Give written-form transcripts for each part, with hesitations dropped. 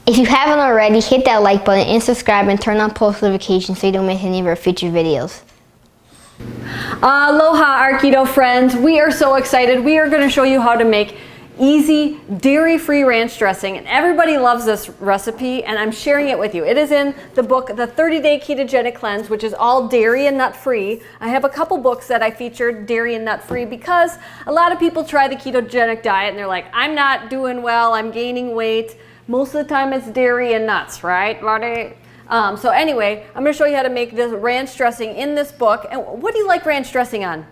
If you haven't already, hit that like button and subscribe and turn on post notifications so you don't miss any of our future videos. Aloha, our keto friends. We are so excited. We are going to show you how to make easy dairy-free ranch dressing, and everybody loves this recipe, and I'm sharing it with you. It is in the book The 30-Day Ketogenic Cleanse, which is all dairy and nut-free. I have a couple books that I featured dairy and nut-free because a lot of people try the ketogenic diet and they're like, I'm not doing well, I'm gaining weight. Most of the time it's dairy and nuts, right, Marty? So anyway, I'm going to show you how to make this ranch dressing in this book. And what do you like ranch dressing on?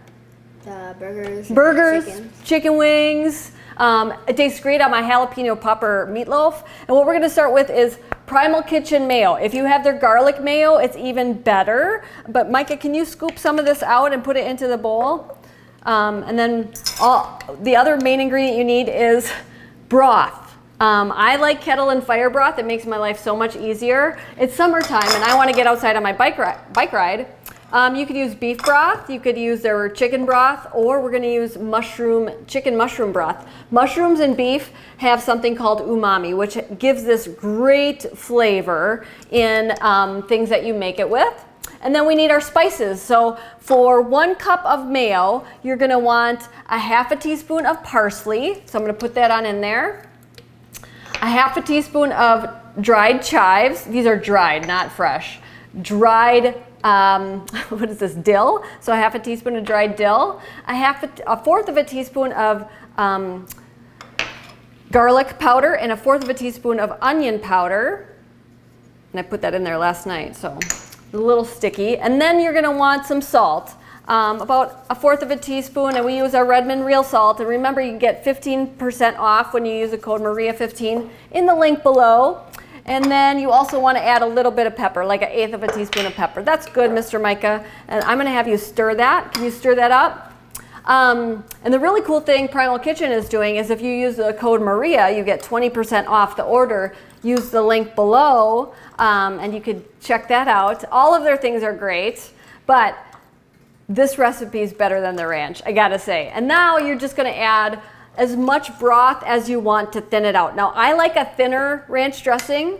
Burgers, chicken wings. It tastes great on my jalapeno pepper meatloaf. And what we're going to start with is Primal Kitchen mayo. If you have their garlic mayo, it's even better. But Micah, can you scoop some of this out and put it into the bowl? And then the other main ingredient you need is broth. I like kettle and fire broth. It makes my life so much easier. It's summertime and I want to get outside on my bike ride. You could use beef broth, you could use their chicken broth, or we're going to use chicken mushroom broth. Mushrooms and beef have something called umami, which gives this great flavor in things that you make it with. And then we need our spices. So for 1 cup of mayo, you're going to want a half a teaspoon of parsley. So I'm going to put that on in there. A half a teaspoon of dried chives. These are dried, not fresh. Dried, what is this, dill? So a half a teaspoon of dried dill. A fourth of a teaspoon of garlic powder and a fourth of a teaspoon of onion powder. And I put that in there last night, so it's a little sticky. And then you're gonna want some salt. About a fourth of a teaspoon, and we use our Redmond real salt. And remember, you can get 15% off when you use the code Maria15 in the link below. And then you also want to add a little bit of pepper, like 1/8 of a teaspoon of pepper. That's good, Mr. Micah. And I'm going to have you stir that. Can you stir that up? And the really cool thing Primal Kitchen is doing is if you use the code Maria, you get 20% off the order. Use the link below, and you could check that out. All of their things are great, but this recipe is better than the ranch, I gotta say. And now you're just gonna add as much broth as you want to thin it out. Now I like a thinner ranch dressing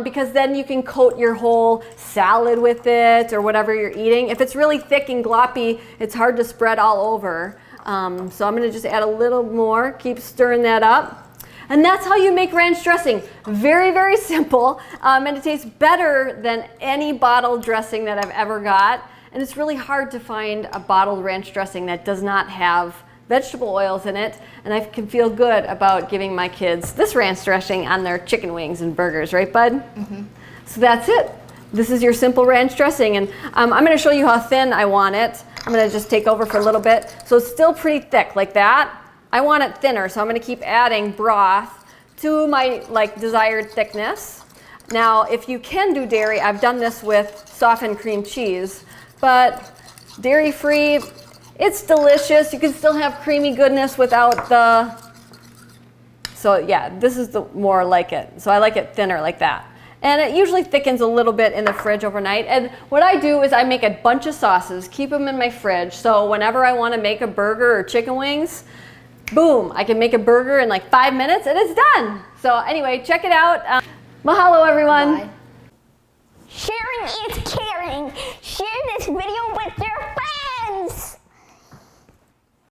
because then you can coat your whole salad with it or whatever you're eating. If it's really thick and gloppy, it's hard to spread all over. So I'm gonna just add a little more, keep stirring that up. And that's how you make ranch dressing. Very, very simple, and it tastes better than any bottled dressing that I've ever got. And it's really hard to find a bottled ranch dressing that does not have vegetable oils in it. And I can feel good about giving my kids this ranch dressing on their chicken wings and burgers, right, bud? Mm-hmm. So that's it. This is your simple ranch dressing. And I'm going to show you how thin I want it. I'm going to just take over for a little bit. So it's still pretty thick like that. I want it thinner, so I'm going to keep adding broth to my desired thickness. Now, if you can do dairy, I've done this with softened cream cheese. But dairy-free, it's delicious. You can still have creamy goodness without the... So yeah, this is the more like it. So I like it thinner like that. And it usually thickens a little bit in the fridge overnight. And what I do is I make a bunch of sauces, keep them in my fridge. So whenever I want to make a burger or chicken wings, boom, I can make a burger in like 5 minutes and it's done. So anyway, check it out. Mahalo, everyone. Bye. Sharing is caring. Share this video with your